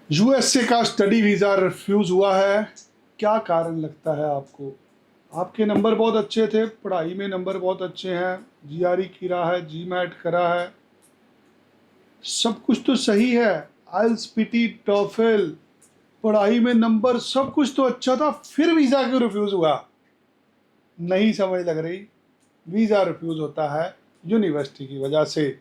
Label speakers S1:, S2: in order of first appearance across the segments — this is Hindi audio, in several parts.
S1: यूएसए का स्टडी वीज़ा रिफ्यूज़ हुआ है। क्या कारण लगता है आपको? आपके नंबर बहुत अच्छे थे, पढ़ाई में नंबर बहुत अच्छे हैं, जीआरई किया है, जीमैट करा है, सब कुछ तो सही है। आइल्स, पीटी, टॉफल, पढ़ाई में नंबर सब कुछ तो अच्छा था, फिर वीज़ा क्यों रिफ्यूज़ हुआ? नहीं समझ लग रही। वीज़ा रिफ्यूज़ होता है यूनिवर्सिटी की वजह से।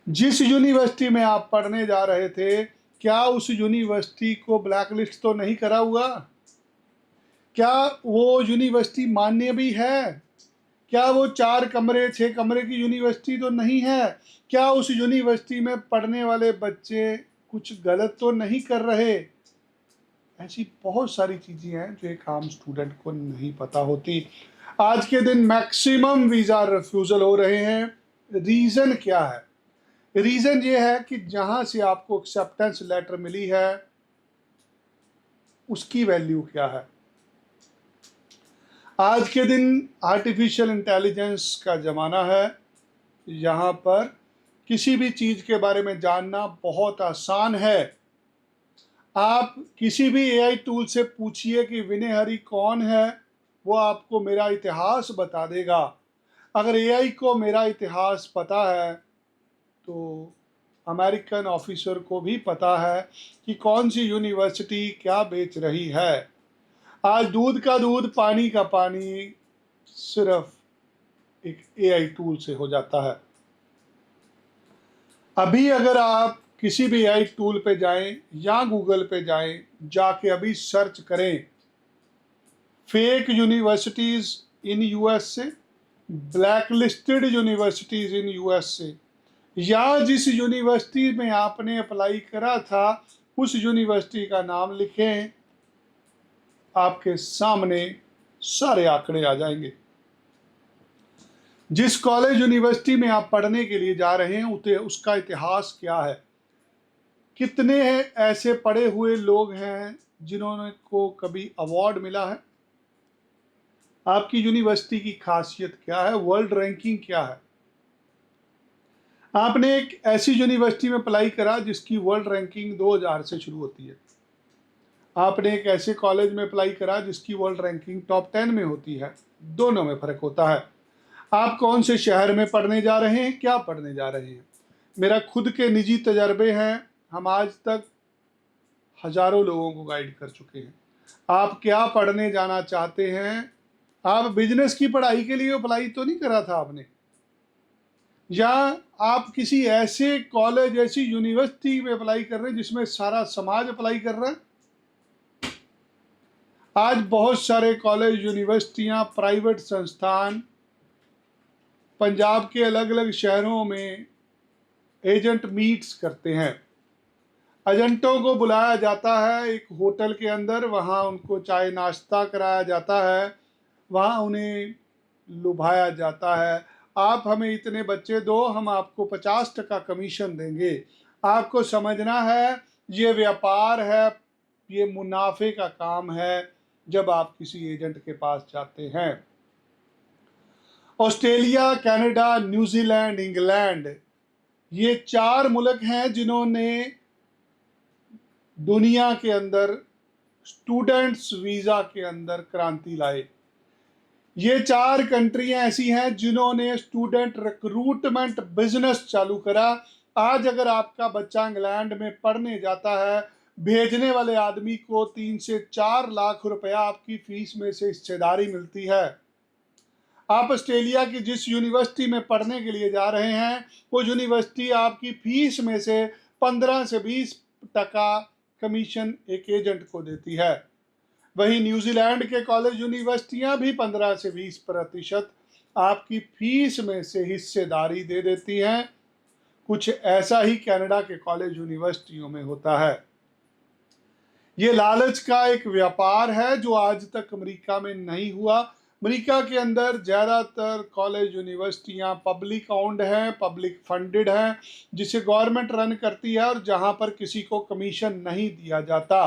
S1: जिस यूनिवर्सिटी में आप पढ़ने जा रहे थे, क्या उस यूनिवर्सिटी को ब्लैकलिस्ट तो नहीं करा हुआ? क्या वो यूनिवर्सिटी मान्य भी है? क्या वो 4 कमरे 6 कमरे की यूनिवर्सिटी तो नहीं है? क्या उस यूनिवर्सिटी में पढ़ने वाले बच्चे कुछ गलत तो नहीं कर रहे? ऐसी बहुत सारी चीज़ें हैं जो एक आम स्टूडेंट को नहीं पता होती। आज के दिन मैक्सिमम वीज़ा रिफ्यूज़ल हो रहे हैं। रीज़न क्या है? रीज़न ये है कि जहाँ से आपको एक्सेप्टेंस लेटर मिली है उसकी वैल्यू क्या है। आज के दिन आर्टिफिशियल इंटेलिजेंस का ज़माना है। यहाँ पर किसी भी चीज़ के बारे में जानना बहुत आसान है। आप किसी भी एआई टूल से पूछिए कि विनय हरी कौन है, वो आपको मेरा इतिहास बता देगा। अगर एआई को मेरा इतिहास पता है तो अमेरिकन ऑफिसर को भी पता है कि कौन सी यूनिवर्सिटी क्या बेच रही है। आज दूध का दूध, पानी का पानी सिर्फ एक एआई टूल से हो जाता है। अभी अगर आप किसी भी एआई टूल पे जाएं या गूगल पे जाएं, जाके अभी सर्च करें fake universities in USA, black listed universities in USA, या जिस यूनिवर्सिटी में आपने अप्लाई करा था उस यूनिवर्सिटी का नाम लिखें, आपके सामने सारे आंकड़े आ जाएंगे। जिस कॉलेज यूनिवर्सिटी में आप पढ़ने के लिए जा रहे हैं उसका इतिहास क्या है। कितने ऐसे पढ़े हुए लोग हैं जिन्होंने को कभी अवार्ड मिला है। आपकी यूनिवर्सिटी की खासियत क्या है, वर्ल्ड रैंकिंग क्या है। आपने एक ऐसी यूनिवर्सिटी में अप्लाई करा जिसकी वर्ल्ड रैंकिंग 2000 से शुरू होती है। आपने एक ऐसे कॉलेज में अप्लाई करा जिसकी वर्ल्ड रैंकिंग टॉप 10 में होती है। दोनों में फ़र्क होता है। आप कौन से शहर में पढ़ने जा रहे हैं, क्या पढ़ने जा रहे हैं। मेरा खुद के निजी तजर्बे हैं। हम आज तक हज़ारों लोगों को गाइड कर चुके हैं। आप क्या पढ़ने जाना चाहते हैं? आप बिजनेस की पढ़ाई के लिए अप्लाई तो नहीं करा था आपने, या आप किसी ऐसे कॉलेज, ऐसी यूनिवर्सिटी में अप्लाई कर रहे हैं जिसमें सारा समाज अप्लाई कर रहा है। आज बहुत सारे कॉलेज, यूनिवर्सिटियां, प्राइवेट संस्थान पंजाब के अलग अलग शहरों में एजेंट मीट्स करते हैं। एजेंटों को बुलाया जाता है एक होटल के अंदर, वहाँ उनको चाय नाश्ता कराया जाता है, वहाँ उन्हें लुभाया जाता है। आप हमें इतने बच्चे दो, हम आपको 50% कमीशन देंगे। आपको समझना है ये व्यापार है, ये मुनाफे का काम है। जब आप किसी एजेंट के पास जाते हैं, ऑस्ट्रेलिया, कनाडा, न्यूजीलैंड, इंग्लैंड, ये 4 मुल्क हैं जिन्होंने दुनिया के अंदर स्टूडेंट्स वीज़ा के अंदर क्रांति लाए। ये 4 कंट्रियां ऐसी हैं जिन्होंने स्टूडेंट रिक्रूटमेंट बिजनेस चालू करा। आज अगर आपका बच्चा इंग्लैंड में पढ़ने जाता है, भेजने वाले आदमी को 3 से 4 लाख रुपया आपकी फीस में से हिस्सेदारी मिलती है। आप ऑस्ट्रेलिया की जिस यूनिवर्सिटी में पढ़ने के लिए जा रहे हैं, वो यूनिवर्सिटी आपकी फीस में से 15 से 20% कमीशन एक एजेंट को देती है। वहीं न्यूजीलैंड के कॉलेज, यूनिवर्सिटियां भी 15 से 20% आपकी फीस में से हिस्सेदारी दे देती हैं। कुछ ऐसा ही कनाडा के कॉलेज, यूनिवर्सिटियों में होता है। ये लालच का एक व्यापार है जो आज तक अमेरिका में नहीं हुआ। अमेरिका के अंदर ज़्यादातर कॉलेज, यूनिवर्सिटियां पब्लिक ओन्ड हैं, पब्लिक फंडेड हैं, जिसे गवर्नमेंट रन करती है और जहां पर किसी को कमीशन नहीं दिया जाता।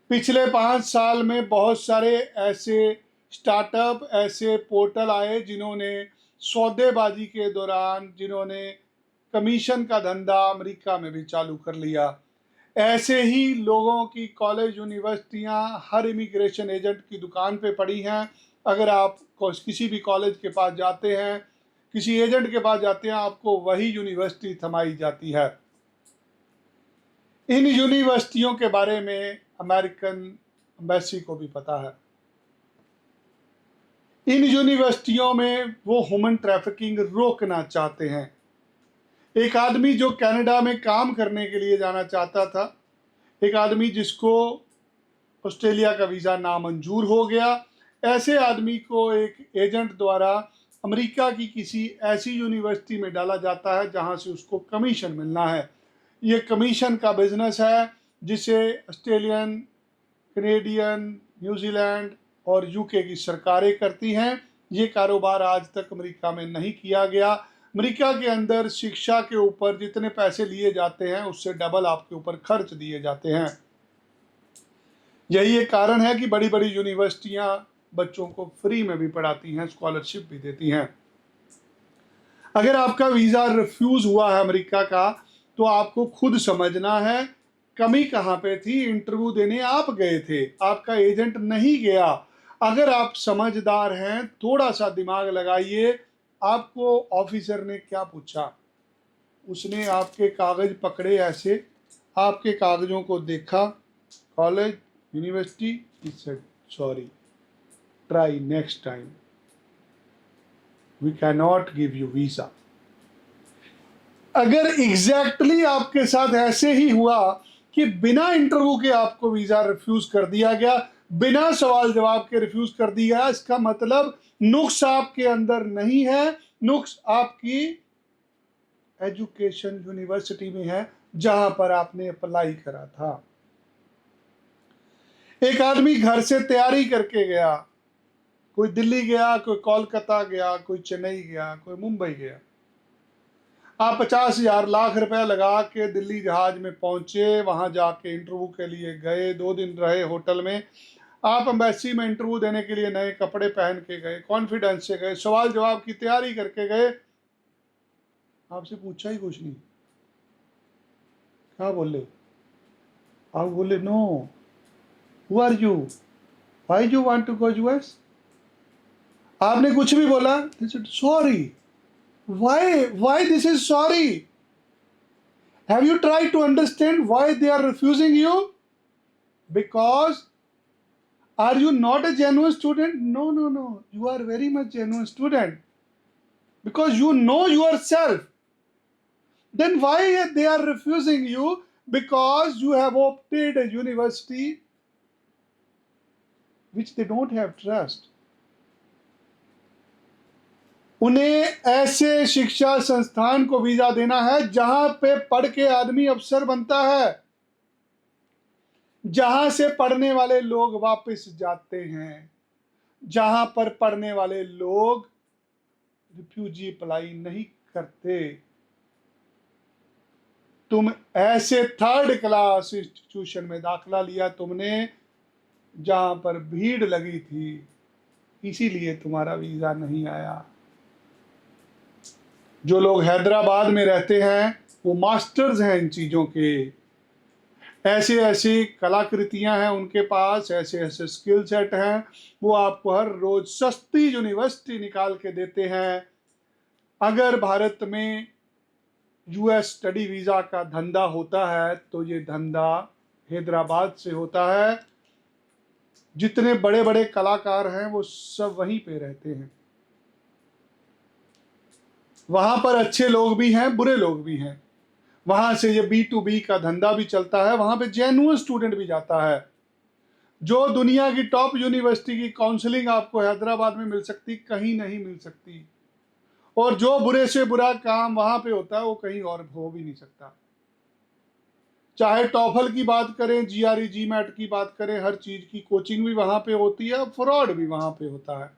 S1: पिछले 5 साल में बहुत सारे ऐसे स्टार्टअप, ऐसे पोर्टल आए जिन्होंने सौदेबाजी के दौरान, जिन्होंने कमीशन का धंधा अमेरिका में भी चालू कर लिया। ऐसे ही लोगों की कॉलेज यूनिवर्सिटियां हर इमिग्रेशन एजेंट की दुकान पे पड़ी हैं। अगर आप किसी भी कॉलेज के पास जाते हैं, किसी एजेंट के पास जाते हैं, आपको वही यूनिवर्सिटी थमाई जाती है। इन यूनिवर्सिटियों के बारे में अमेरिकन एम्बेसी को भी पता है। इन यूनिवर्सिटियों में वो ह्यूमन ट्रैफिकिंग रोकना चाहते हैं। एक आदमी जो कनाडा में काम करने के लिए जाना चाहता था, एक आदमी जिसको ऑस्ट्रेलिया का वीज़ा नामंजूर हो गया, ऐसे आदमी को एक एजेंट द्वारा अमेरिका की किसी ऐसी यूनिवर्सिटी में डाला जाता है जहां से उसको कमीशन मिलना है। ये कमीशन का बिजनेस है जिसे ऑस्ट्रेलियन, कनेडियन, न्यूजीलैंड और यूके की सरकारें करती हैं। ये कारोबार आज तक अमेरिका में नहीं किया गया। अमेरिका के अंदर शिक्षा के ऊपर जितने पैसे लिए जाते हैं उससे डबल आपके ऊपर खर्च दिए जाते हैं। यही एक कारण है कि बड़ी बड़ी यूनिवर्सिटियां बच्चों को फ्री में भी पढ़ाती हैं, स्कॉलरशिप भी देती हैं। अगर आपका वीज़ा रिफ्यूज़ हुआ है अमेरिका का, तो आपको खुद समझना है कमी कहाँ पे थी। इंटरव्यू देने आप गए थे, आपका एजेंट नहीं गया। अगर आप समझदार हैं, थोड़ा सा दिमाग लगाइए। आपको ऑफिसर ने क्या पूछा? उसने आपके कागज पकड़े ऐसे, आपके कागजों को देखा, college, university, he said sorry, try next time, we cannot give you visa। अगर एग्जैक्टली आपके साथ ऐसे ही हुआ कि बिना इंटरव्यू के आपको वीजा रिफ्यूज कर दिया गया, बिना सवाल जवाब के रिफ्यूज कर दिया गया, इसका मतलब नुक्स आपके अंदर नहीं है, नुक्स आपकी एजुकेशन यूनिवर्सिटी में है जहां पर आपने अप्लाई करा था। एक आदमी घर से तैयारी करके गया, कोई दिल्ली गया, कोई कोलकाता गया, कोई चेन्नई गया, कोई मुंबई गया। आप 50,000 लाख रुपए लगा के दिल्ली जहाज में पहुंचे, वहां जाके इंटरव्यू के लिए गए, 2 दिन रहे होटल में। आप एम्बेसी में इंटरव्यू देने के लिए नए कपड़े पहन के गए, कॉन्फिडेंस से गए, सवाल जवाब की तैयारी करके गए। आपसे पूछा ही कुछ नहीं। क्या बोले? आप बोले no, who are you, why you want to go US? आपने कुछ भी बोला, sorry. Why this is sorry? Have you tried to understand why they are refusing you? Because are you not a genuine student? No, you are very much genuine student, because you know yourself. Then why they are refusing you? Because you have opted a university which they don't have trust। उन्हें ऐसे शिक्षा संस्थान को वीजा देना है जहां पे पढ़ के आदमी अफसर बनता है, जहां से पढ़ने वाले लोग वापस जाते हैं, जहां पर पढ़ने वाले लोग रिफ्यूजी अप्लाई नहीं करते। तुम ऐसे थर्ड क्लास इंस्टीट्यूशन में दाखिला लिया तुमने जहां पर भीड़ लगी थी, इसीलिए तुम्हारा वीजा नहीं आया। जो लोग हैदराबाद में रहते हैं वो मास्टर्स हैं इन चीज़ों के। ऐसे ऐसी कलाकृतियां हैं उनके पास, ऐसे ऐसे स्किल सेट हैं, वो आपको हर रोज सस्ती यूनिवर्सिटी निकाल के देते हैं। अगर भारत में यूएस स्टडी वीज़ा का धंधा होता है तो ये धंधा हैदराबाद से होता है। जितने बड़े बड़े कलाकार हैं वो सब वहीं पे रहते हैं। वहां पर अच्छे लोग भी हैं, बुरे लोग भी हैं। वहां से ये B2B का धंधा भी चलता है, वहां पे जेन्युइन स्टूडेंट भी जाता है। जो दुनिया की टॉप यूनिवर्सिटी की काउंसलिंग आपको हैदराबाद में मिल सकती, कहीं नहीं मिल सकती। और जो बुरे से बुरा काम वहां पे होता है वो कहीं और हो भी नहीं सकता। चाहे टॉफल की बात करें, GRE GMAT की बात करें, हर चीज की कोचिंग भी वहां पे होती है, फ्रॉड भी वहां पे होता है।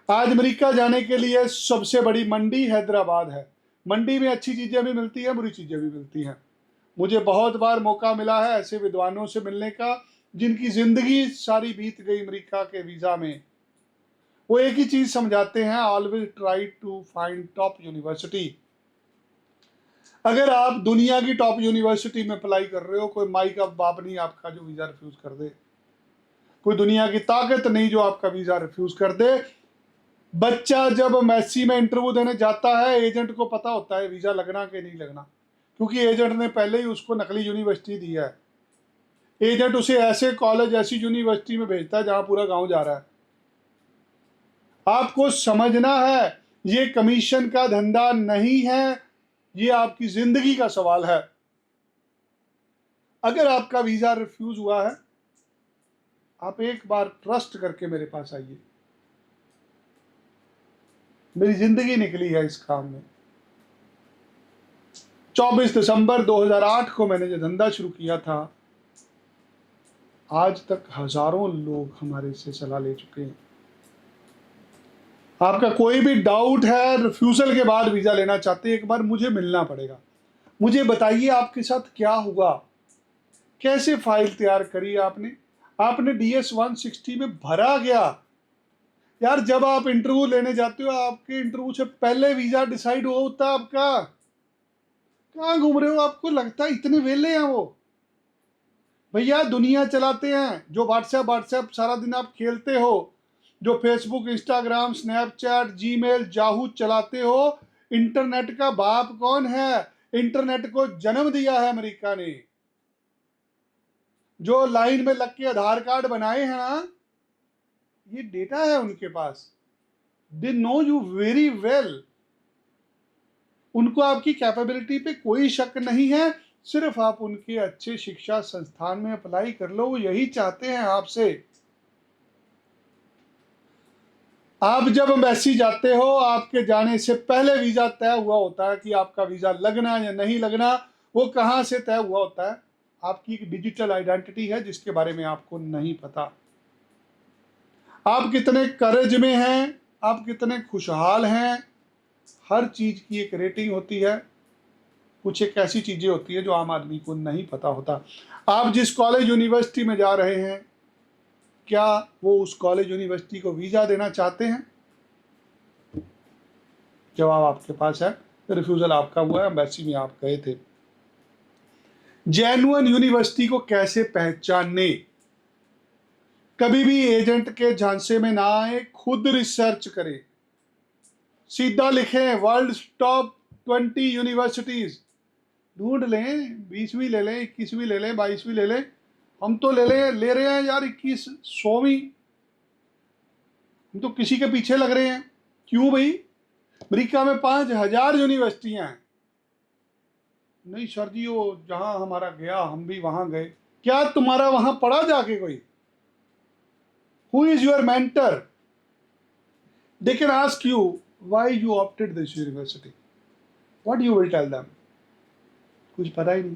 S1: आज अमेरिका जाने के लिए सबसे बड़ी मंडी हैदराबाद है। मंडी में अच्छी चीजें भी मिलती हैं, बुरी चीजें भी मिलती हैं। मुझे बहुत बार मौका मिला है ऐसे विद्वानों से मिलने का जिनकी जिंदगी सारी बीत गई अमेरिका के वीजा में। वो एक ही चीज समझाते हैं, always try to find top university. अगर आप दुनिया की टॉप यूनिवर्सिटी में अप्लाई कर रहे हो, कोई माई का बाप नहीं आपका जो वीजा रिफ्यूज कर दे, कोई दुनिया की ताकत नहीं जो आपका वीजा रिफ्यूज कर दे। बच्चा जब एमबैसी में इंटरव्यू देने जाता है, एजेंट को पता होता है वीजा लगना कि नहीं लगना, क्योंकि एजेंट ने पहले ही उसको नकली यूनिवर्सिटी दी है। एजेंट उसे ऐसे कॉलेज, ऐसी यूनिवर्सिटी में भेजता है जहां पूरा गांव जा रहा है। आपको समझना है, ये कमीशन का धंधा नहीं है, ये आपकी जिंदगी का सवाल है। अगर आपका वीजा रिफ्यूज हुआ है, आप एक बार ट्रस्ट करके मेरे पास आइए। मेरी जिंदगी निकली है इस काम में। 24 दिसंबर 2008 को मैंने जो धंधा शुरू किया था, आज तक हजारों लोग हमारे से सलाह ले चुके हैं। आपका कोई भी डाउट है, रिफ्यूजल के बाद वीजा लेना चाहते हैं, एक बार मुझे मिलना पड़ेगा। मुझे बताइए आपके साथ क्या हुआ, कैसे फाइल तैयार करी आपने, आपने DS 160 में भरा गया। यार जब आप इंटरव्यू लेने जाते हो, आपके इंटरव्यू से पहले वीजा डिसाइड होता है आपका। कहाँ घूम रहे हो, आपको लगता है इतने वेले हैं वो? भैया दुनिया चलाते हैं, जो व्हाट्सएप सारा दिन आप खेलते हो, जो Facebook, Instagram, Snapchat, Gmail, Yahoo चलाते हो, इंटरनेट का बाप कौन है? इंटरनेट को जन्म दिया है अमेरिका ने। जो लाइन में लग के आधार कार्ड बनाए हैं ना, ये डेटा है उनके पास। They know you very well. उनको आपकी कैपेबिलिटी पे कोई शक नहीं है, सिर्फ आप उनके अच्छे शिक्षा संस्थान में अप्लाई कर लो, वो यही चाहते हैं आपसे। आप जब एम्बेसी जाते हो, आपके जाने से पहले वीजा तय हुआ होता है कि आपका वीजा लगना या नहीं लगना। वो कहां से तय हुआ होता है? आपकी एक डिजिटल आइडेंटिटी है जिसके बारे में आपको नहीं पता। आप कितने करेज में हैं, आप कितने खुशहाल हैं, हर चीज की एक रेटिंग होती है। कुछ एक ऐसी चीजें होती है जो आम आदमी को नहीं पता होता। आप जिस कॉलेज यूनिवर्सिटी में जा रहे हैं, क्या वो उस कॉलेज यूनिवर्सिटी को वीजा देना चाहते हैं? जवाब आपके पास है, रिफ्यूजल आपका हुआ है, एम्बेसी में आप गए थे। जेन्युइन यूनिवर्सिटी को कैसे पहचानने? कभी भी एजेंट के झांसे में ना आए, खुद रिसर्च करें। सीधा लिखें वर्ल्ड टॉप 20 यूनिवर्सिटीज, ढूंढ लें, 20वीं ले लें, 21वीं ले लें, 22वीं ले लें। हम तो ले रहे हैं यार 2100वीं। हम तो किसी के पीछे लग रहे हैं। क्यों भाई? अमेरिका में 5000 यूनिवर्सिटियां हैं। नहीं सर जी, वो जहां हमारा गया हम भी वहां गए। क्या तुम्हारा वहां पढ़ा जाके कोई? Who is your mentor? They can ask you why you opted this university, what you will tell them? कुछ पता ही नहीं।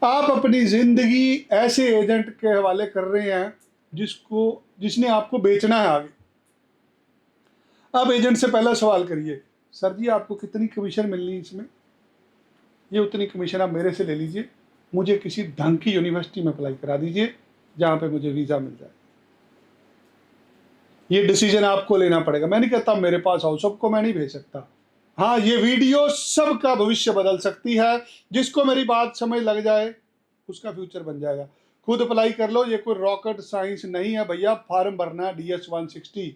S1: आप अपनी जिंदगी ऐसे एजेंट के हवाले कर रहे हैं जिसने आपको बेचना है आगे। अब एजेंट से पहला सवाल करिए, सर जी आपको कितनी कमीशन मिलनी है इसमें? ये उतनी कमीशन आप मेरे से ले लीजिए, मुझे किसी ढंग की यूनिवर्सिटी में अप्लाई करा दीजिए जहां पे मुझे वीजा मिल जाए। ये डिसीजन आपको लेना पड़ेगा। मैं नहीं कहता मेरे पास आओ, सबको मैं नहीं भेज सकता। हाँ, ये वीडियो सबका भविष्य बदल सकती है। जिसको मेरी बात समझ लग जाए उसका फ्यूचर बन जाएगा। खुद अप्लाई कर लो, ये कोई रॉकेट साइंस नहीं है भैया। फॉर्म भरना है DS 160।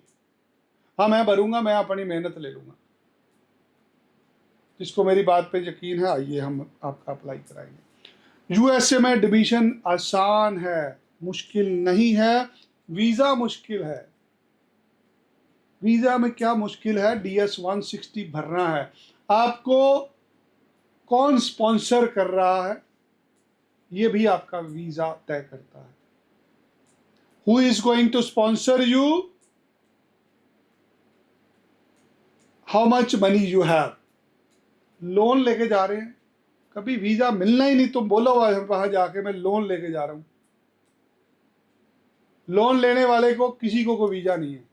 S1: हाँ मैं भरूंगा, मैं अपनी मेहनत ले लूंगा। जिसको मेरी बात पे यकीन है, आइए हम आपका अप्लाई कराएंगे। USA में एडमिशन आसान है, मुश्किल नहीं है। वीजा मुश्किल है। वीजा में क्या मुश्किल है? DS 160 भरना है। आपको कौन स्पॉन्सर कर रहा है, ये भी आपका वीजा तय करता है। Who is going to sponsor you, how much money you have. Loan लेके जा रहे हैं, कभी वीजा मिलना ही नहीं, तुम बोलो वहां जाके मैं लोन लेके जा रहा हूं। लोन लेने वाले को किसी को कोई वीजा नहीं है।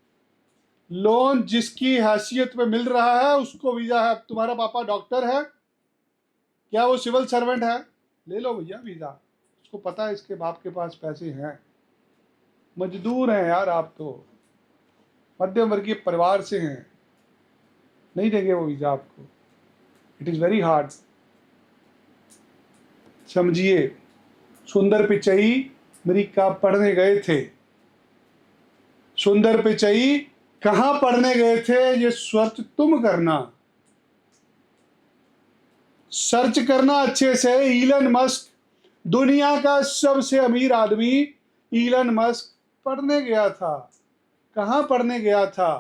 S1: लोन जिसकी हैसियत पे मिल रहा है उसको वीजा है। तुम्हारा पापा डॉक्टर है, क्या वो सिविल सर्वेंट है? ले लो भैया वीजा। उसको पता है इसके बाप के पास पैसे हैं। मजदूर हैं यार आप तो, मध्यम वर्गीय परिवार से हैं, नहीं देंगे वो वीजा आपको। It is very hard. समझिए, सुंदर पिचई अमेरिका पढ़ने गए थे। सुंदर पिचई कहां पढ़ने गए थे, ये सर्च तुम करना, सर्च करना अच्छे से। इलन मस्क, दुनिया का सबसे अमीर आदमी इलन मस्क पढ़ने गया था। कहां पढ़ने गया था,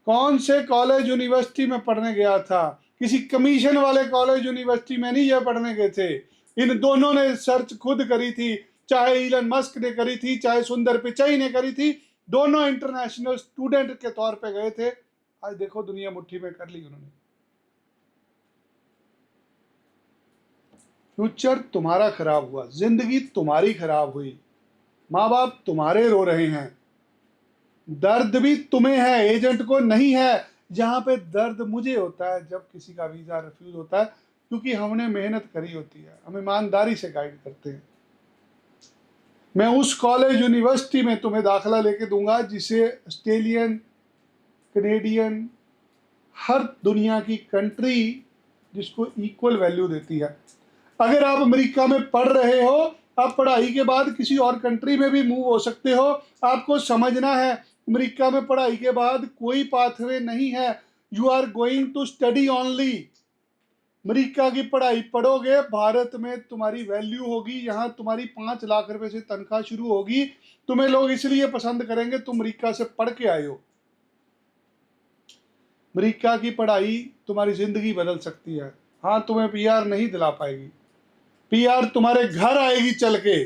S1: कौन से कॉलेज यूनिवर्सिटी में पढ़ने गया था? किसी कमीशन वाले कॉलेज यूनिवर्सिटी में नहीं ये पढ़ने गए थे। इन दोनों ने सर्च खुद करी थी, चाहे इलन मस्क ने करी थी, चाहे सुंदर पिचाई ने करी थी। दोनों इंटरनेशनल स्टूडेंट के तौर पे गए थे। आज देखो दुनिया मुट्ठी में कर ली उन्होंने। फ्यूचर तुम्हारा खराब हुआ, जिंदगी तुम्हारी खराब हुई, माँ बाप तुम्हारे रो रहे हैं, दर्द भी तुम्हें है, एजेंट को नहीं है। जहां पे दर्द मुझे होता है जब किसी का वीजा रिफ्यूज होता है, क्योंकि हमने मेहनत करी होती है, हम ईमानदारी से गाइड करते हैं। मैं उस कॉलेज यूनिवर्सिटी में तुम्हें दाखिला लेके दूंगा जिसे ऑस्ट्रेलियन, कनेडियन, हर दुनिया की कंट्री जिसको इक्वल वैल्यू देती है। अगर आप अमेरिका में पढ़ रहे हो, आप पढ़ाई के बाद किसी और कंट्री में भी मूव हो सकते हो। आपको समझना है, अमेरिका में पढ़ाई के बाद कोई पाथवे नहीं है। You are going to study only. America की पढ़ाई पढ़ोगे, भारत में तुम्हारी वैल्यू होगी, यहाँ तुम्हारी 5 लाख रुपए से तनख्वाह शुरू होगी। तुम्हें लोग इसलिए पसंद करेंगे तुम अमेरिका से पढ़ के आए हो। अमेरिका की पढ़ाई तुम्हारी जिंदगी बदल सकती है। हाँ, तुम्हें पीआर नहीं दिला पाएगी, पीआर तुम्हारे घर आएगी चल के।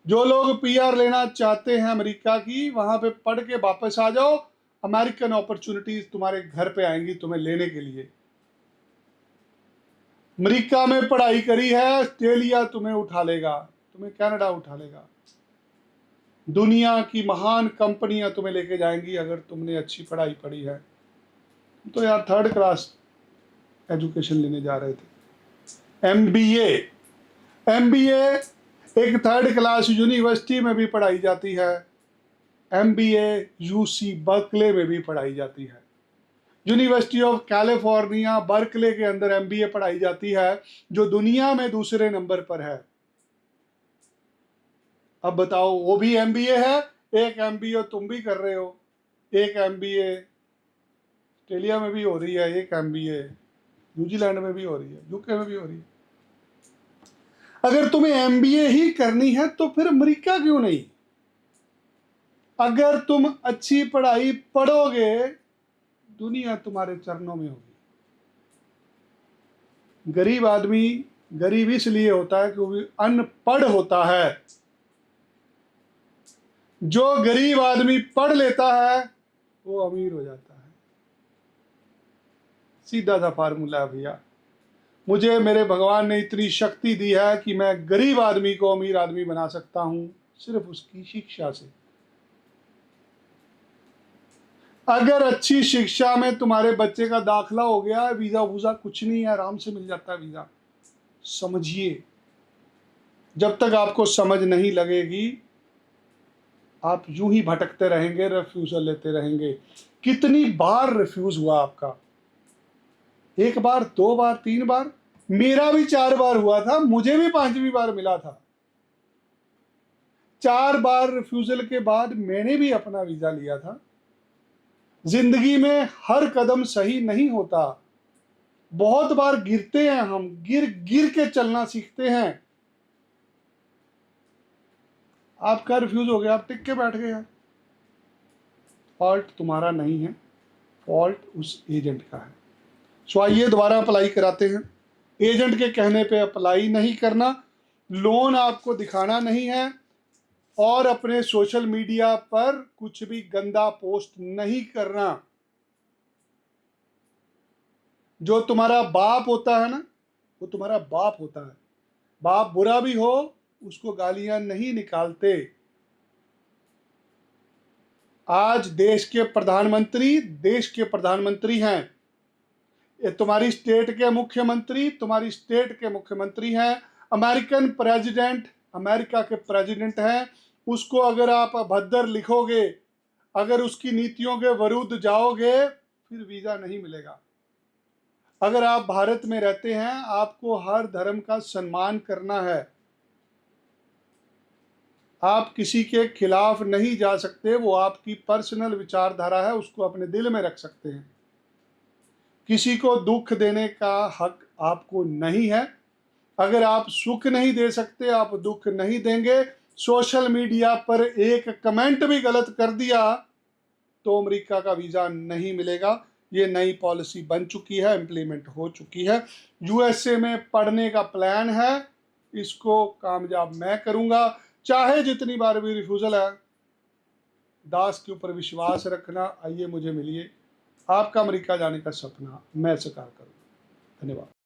S1: जो लोग पीआर लेना चाहते हैं अमेरिका की, वहां पे पढ़ के वापस आ जाओ, अमेरिकन अपॉर्चुनिटीज तुम्हारे घर पे आएंगी तुम्हें लेने के लिए। अमेरिका में पढ़ाई करी है, ऑस्ट्रेलिया तुम्हें उठा लेगा, तुम्हें कनाडा उठा लेगा। दुनिया की महान कंपनियां तुम्हें लेके जाएंगी अगर तुमने अच्छी पढ़ाई पढ़ी है। तो यार 3rd क्लास एजुकेशन लेने जा रहे थे। एमबीए, एमबीए एक 3rd क्लास यूनिवर्सिटी में भी पढ़ाई जाती है। एमबीए यूसी बर्कले में भी पढ़ाई जाती है। यूनिवर्सिटी ऑफ कैलिफोर्निया बर्कले के अंदर एमबीए पढ़ाई जाती है, जो दुनिया में दूसरे नंबर पर है। अब बताओ, वो भी एमबीए है, एक एमबीए तुम भी कर रहे हो, एक एमबीए ऑस्ट्रेलिया में भी हो रही है, एक एमबीए न्यूजीलैंड में भी हो रही है, यूके में भी हो रही है। अगर तुम्हें एमबीए ही करनी है तो फिर अमेरिका क्यों नहीं? अगर तुम अच्छी पढ़ाई पढ़ोगे, दुनिया तुम्हारे चरणों में होगी। गरीब आदमी गरीब इसलिए होता है क्योंकि अनपढ़ होता है। जो गरीब आदमी पढ़ लेता है वो अमीर हो जाता है। सीधा सा फार्मूला है भैया। मुझे मेरे भगवान ने इतनी शक्ति दी है कि मैं गरीब आदमी को अमीर आदमी बना सकता हूं, सिर्फ उसकी शिक्षा से। अगर अच्छी शिक्षा में तुम्हारे बच्चे का दाखला हो गया, वीजा वूजा कुछ नहीं है, आराम से मिल जाता है वीजा। समझिए, जब तक आपको समझ नहीं लगेगी आप यूं ही भटकते रहेंगे, रिफ्यूजल लेते रहेंगे। कितनी बार रिफ्यूज हुआ आपका? 1 बार, 2 बार, 3 बार? मेरा भी 4 बार हुआ था, मुझे भी 5वीं बार मिला था। 4 बार रिफ्यूजल के बाद मैंने भी अपना वीजा लिया था। जिंदगी में हर कदम सही नहीं होता, बहुत बार गिरते हैं हम, गिर गिर के चलना सीखते हैं। आपका रिफ्यूज हो गया, आप टिक के बैठ गए यार। फॉल्ट तुम्हारा नहीं है, फॉल्ट उस एजेंट का है। सो आइए दोबारा अप्लाई कराते हैं। एजेंट के कहने पे अप्लाई नहीं करना, लोन आपको दिखाना नहीं है, और अपने सोशल मीडिया पर कुछ भी गंदा पोस्ट नहीं करना। जो तुम्हारा बाप होता है ना, वो तुम्हारा बाप होता है। बाप बुरा भी हो उसको गालियां नहीं निकालते। आज देश के प्रधानमंत्री हैं, ये तुम्हारी स्टेट के मुख्यमंत्री हैं। अमेरिकन प्रेसिडेंट अमेरिका के प्रेसिडेंट हैं। उसको अगर आप अभद्र लिखोगे, अगर उसकी नीतियों के विरुद्ध जाओगे, फिर वीज़ा नहीं मिलेगा। अगर आप भारत में रहते हैं, आपको हर धर्म का सम्मान करना है। आप किसी के खिलाफ नहीं जा सकते, वो आपकी पर्सनल विचारधारा है, उसको अपने दिल में रख सकते हैं। किसी को दुख देने का हक आपको नहीं है। अगर आप सुख नहीं दे सकते, आप दुख नहीं देंगे। सोशल मीडिया पर एक कमेंट भी गलत कर दिया तो अमेरिका का वीज़ा नहीं मिलेगा। ये नई पॉलिसी बन चुकी है, इम्प्लीमेंट हो चुकी है। यूएसए में पढ़ने का प्लान है, इसको कामयाब मैं करूंगा, चाहे जितनी बार भी रिफ्यूज़ल है। दास के ऊपर विश्वास रखना। आइए मुझे मिलिए, आपका अमेरिका जाने का सपना मैं साकार करूंगा। धन्यवाद।